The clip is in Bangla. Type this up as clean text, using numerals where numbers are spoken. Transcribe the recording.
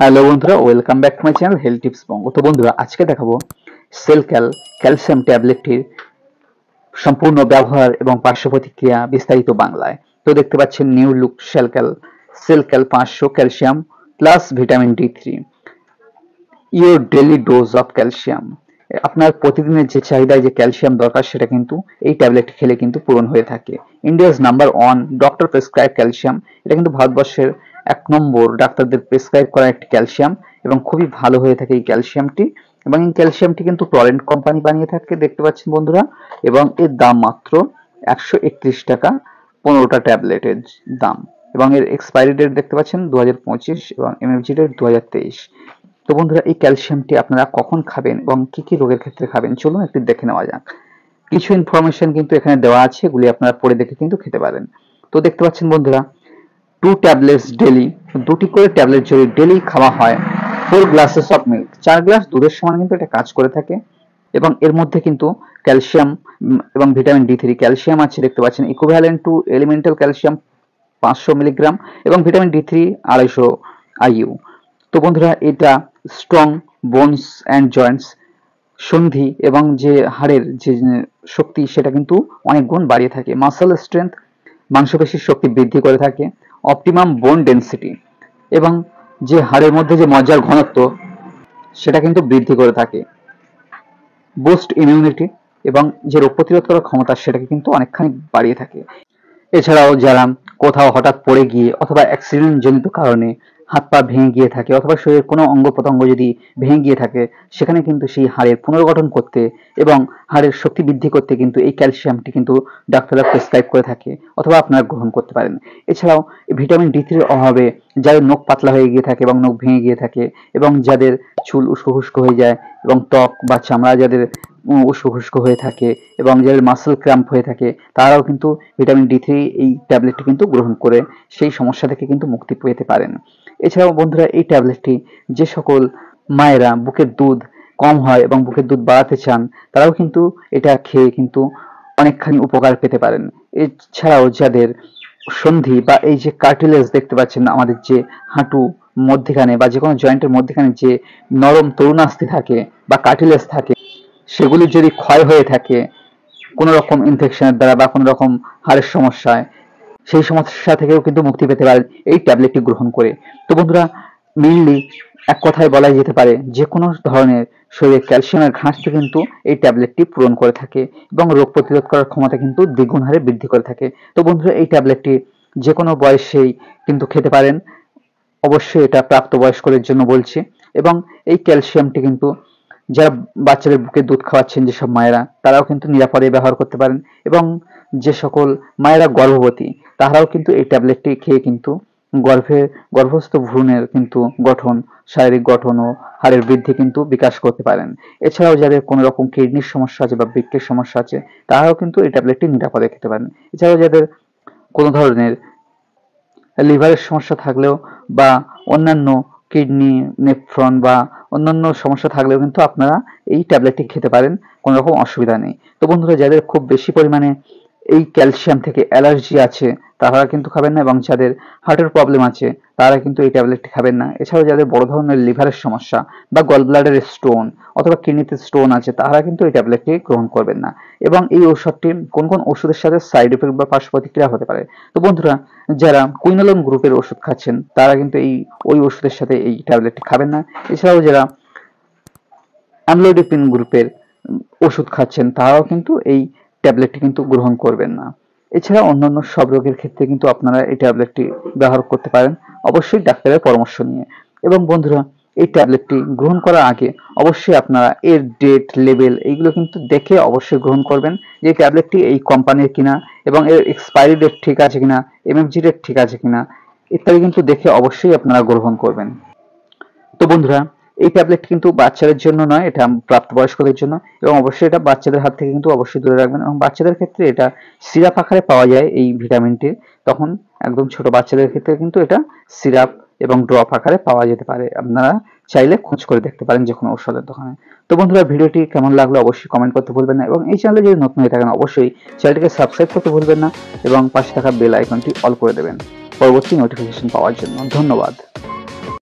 হ্যালো বন্ধুরা, welcome back to my channel health tips Banga. তো বন্ধুরা, আজকে দেখাবো সেল ক্যালসিয়াম ট্যাবলেটটির সম্পূর্ণ ব্যবহার এবং পার্শ্ব প্রতিক্রিয়া বিস্তারিত বাংলায়। তো দেখতে পাচ্ছেন new look Shelcal 500 calcium plus vitamin D three your daily dose of calcium. আপনার প্রতিদিনের যে চাহিদায় যে ক্যালসিয়াম দরকার সেটা কিন্তু এই ট্যাবলেট খেলে কিন্তু পূরণ হয়ে থাকে। India's number 1 doctor prescribe calcium. এটা কিন্তু ভারতবর্ষের 1 নম্বর ডাক্তারদের প্রেসক্রাইব করা একটি ক্যালসিয়াম এবং খুবই ভালো হয়ে থাকে এই ক্যালসিয়ামটি। এবং এই ক্যালসিয়ামটি কিন্তু টরেন্ট কোম্পানি বানিয়ে থাকে, দেখতে পাচ্ছেন বন্ধুরা। এবং এর দাম মাত্র 131 টাকা 15টা ট্যাবলেটের দাম। এবং এর এক্সপায়ারি ডেট দেখতে পাচ্ছেন 2025 এবং এমএফজি ডেট 2023। তো বন্ধুরা, এই ক্যালসিয়ামটি আপনারা কখন খাবেন এবং কি কি রোগের ক্ষেত্রে খাবেন চলুন একটু দেখে নেওয়া যাক। কিছু ইনফরমেশন কিন্তু এখানে দেওয়া আছে, এগুলি আপনারা পড়ে দেখে কিন্তু খেতে পারেন। তো দেখতে পাচ্ছেন বন্ধুরা, 2 ট্যাবলেটস ডেলি, 2টি করে ট্যাবলেট যদি ডেলি খাওয়া হয় 4 গ্লাসেস অফ মিল্ক, 4 গ্লাস দুধের সমান কিন্তু এটা কাজ করে থাকে। এবং এর মধ্যে কিন্তু ক্যালসিয়াম এবং ভিটামিন ডি3, ক্যালসিয়াম আছে দেখতে পাচ্ছেন equivalent to elemental calcium 500 milligram এবং ভিটামিন ডি3 250 IU। তো বন্ধুরা, এটা স্ট্রং বোনস অ্যান্ড জয়েন্টস, সন্ধি এবং যে হাড়ের যে শক্তি সেটা কিন্তু অনেক গুণ বাড়িয়ে থাকে। মাসল স্ট্রেংথ, মাংসপেশির শক্তি বৃদ্ধি করে থাকে। অপটিমাম বোন ডেন্সিটি, এবং যে হাড়ের মধ্যে যে মজ্জার ঘনত্ব সেটা কিন্তু বৃদ্ধি করে থাকে। বুস্ট ইমিউনিটি, এবং যে রোগ প্রতিরোধ করার ক্ষমতা সেটাকে কিন্তু অনেকখানি বাড়িয়ে থাকে। এছাড়াও যারা কোথাও হঠাৎ পড়ে গিয়ে অথবা অ্যাক্সিডেন্ট জনিত কারণে হাত পা ভেঙে গিয়ে থাকে অথবা শরীরের কোনো অঙ্গ প্রত্যঙ্গ যদি ভেঙে গিয়ে থাকে, সেখানে কিন্তু সেই হাড়ের পুনর্গঠন করতে এবং হাড়ের শক্তি বৃদ্ধি করতে কিন্তু এই ক্যালসিয়ামটি কিন্তু ডাক্তাররা প্রেসক্রাইব করে থাকে অথবা আপনারা গ্রহণ করতে পারেন। এছাড়াও ভিটামিন ডি3 অভাবে যাদের নখ পাতলা হয়ে গিয়ে থাকে এবং নখ ভেঙে গিয়ে থাকে, এবং যাদের চুল উস্কো খুস্কো হয়ে যায় এবং ত্বক বা চামড়া যাদের উস্কো খুস্কো হয়ে থাকে এবং যাদের মাসল ক্র্যাম্প হয়ে থাকে, তারাও কিন্তু ভিটামিন ডি3 এই ট্যাবলেটটি কিন্তু গ্রহণ করে সেই সমস্যা থেকে কিন্তু মুক্তি পেতে পারেন। এছাড়াও বন্ধুরা, এই ট্যাবলেটটি যে সকল মায়েরা বুকের দুধ কম হয় এবং বুকের দুধ বাড়াতে চান, তারাও কিন্তু এটা খেয়ে কিন্তু অনেকখানি উপকার পেতে পারেন। এছাড়াও যাদের সন্ধি বা এই যে কার্টিলেজ দেখতে পাচ্ছেন আমাদের যে হাঁটু মধ্যখানে বা যে কোনো জয়েন্টের মধ্যখানে যে নরম তরুণাস্থি থাকে বা কার্টিলেজ থাকে, সেগুলি যদি ক্ষয় হয়ে থাকে কোনো রকম ইনফেকশনের দ্বারা বা কোনো রকম হাড়ের সমস্যায়, সেই সমস্যা থেকেও কিন্তু মুক্তি পেতে পারেন এই ট্যাবলেটটি গ্রহণ করে। তো বন্ধুরা, মেইনলি এক কথায় বলাই যেতে পারে যে কোনো ধরনের শরীরে ক্যালসিয়ামের ঘাটতি কিন্তু এই ট্যাবলেটটি পূরণ করে থাকে এবং রোগ প্রতিরোধ করার ক্ষমতা কিন্তু দ্বিগুণ হারে বৃদ্ধি করে থাকে। তো বন্ধুরা, এই ট্যাবলেটটি যে কোনো বয়সেই কিন্তু খেতে পারেন, অবশ্যই এটা প্রাপ্তবয়স্কদের জন্য বলছি। এবং এই ক্যালসিয়ামটি কিন্তু যারা বাচ্চাদের বুকে দুধ খাওয়াচ্ছেন যেসব মায়েরা, তারাও কিন্তু নিরাপদে ব্যবহার করতে পারেন। এবং যে সকল মায়েরা গর্ভবতী, তারাও কিন্তু এই ট্যাবলেটটি খেয়ে কিন্তু গর্ভস্থ ভ্রূণের কিন্তু গঠন, শারীরিক গঠন ও হাড়ের বৃদ্ধি কিন্তু বিকাশ করতে পারেন। এছাড়াও যাদের কোনো রকম কিডনির সমস্যা আছে বা বৃক্কের সমস্যা আছে, তারাও কিন্তু এই ট্যাবলেটটি নিরাপদে খেতে পারেন। এছাড়াও যাদের কোনো ধরনের লিভারের সমস্যা থাকলেও বা অন্যান্য কিডনি, নেফ্রন বা অন্যান্য সমস্যা থাকলেও কিন্তু আপনারা এই ট্যাবলেটটি খেতে পারেন, কোনো রকম অসুবিধা নেই। তো বন্ধুরা, যাদের খুব বেশি পরিমাণে এই ক্যালসিয়াম থেকে অ্যালার্জি আছে তারা কিন্তু খাবেন না, এবং যাদের হার্টের প্রবলেম আছে তারা কিন্তু এই ট্যাবলেটটি খাবেন না। এছাড়াও যাদের বড় ধরনের লিভারের সমস্যা বা গল ব্লাডারের স্টোন অথবা কিডনিতে স্টোন আছে, তারা কিন্তু এই ট্যাবলেটটি গ্রহণ করবেন না। এবং এই ঔষধটি কোন কোন ওষুধের সাথে সাইড এফেক্ট বা পার্শ্ব প্রতিক্রিয়া হতে পারে। তো বন্ধুরা, যারা কুইনোলোন গ্রুপের ওষুধ খাচ্ছেন তারা কিন্তু ওই ওষুধের সাথে এই ট্যাবলেটটি খাবেন না। এছাড়াও যারা অ্যামলোডিপিন গ্রুপের ওষুধ খাচ্ছেন তারাও কিন্তু এই ট্যাবলেটটি কিন্তু গ্রহণ করবেন না। এছাড়া অন্যান্য সব রোগের ক্ষেত্রে কিন্তু আপনারা এই ট্যাবলেটটি ব্যবহার করতে পারেন, অবশ্যই ডাক্তারের পরামর্শ নিয়ে। এবং বন্ধুরা, এই ট্যাবলেটটি গ্রহণ করার আগে অবশ্যই আপনারা এর ডেট, লেবেল এইগুলো কিন্তু দেখে অবশ্যই গ্রহণ করবেন যে ট্যাবলেটটি এই কোম্পানির কিনা এবং এর এক্সপায়ারি ডেট ঠিক আছে কিনা, এমএফজি ডেট ঠিক আছে কিনা ইত্যাদি কিন্তু দেখে অবশ্যই আপনারা গ্রহণ করবেন। তো বন্ধুরা, এই ট্যাবলেট কিন্তু বাচ্চাদের জন্য নয়, এটা প্রাপ্তবয়স্কদের জন্য, এবং অবশ্যই এটা বাচ্চাদের হাত থেকে কিন্তু অবশ্যই দূরে রাখবেন। এবং বাচ্চাদের ক্ষেত্রে এটা সিরাপ আকারে পাওয়া যায় এই ভিটামিনটি, তখন একদম ছোট বাচ্চাদের ক্ষেত্রে কিন্তু এটা সিরাপ এবং ড্রপ আকারে পাওয়া যেতে পারে। আপনারা চাইলে খোঁজ করে দেখতে পারেন যে কোনো ঔষধের দোকানে। তো বন্ধুরা, ভিডিওটি কেমন লাগলো অবশ্যই কমেন্ট করতে ভুলবেন না, এবং এই চ্যানেলে যদি নতুন হয়ে থাকেন অবশ্যই চ্যানেলটিকে সাবস্ক্রাইব করতে ভুলবেন না এবং পাশে থাকা বেল আইকনটি অল করে দেবেন পরবর্তী নোটিফিকেশন পাওয়ার জন্য। ধন্যবাদ।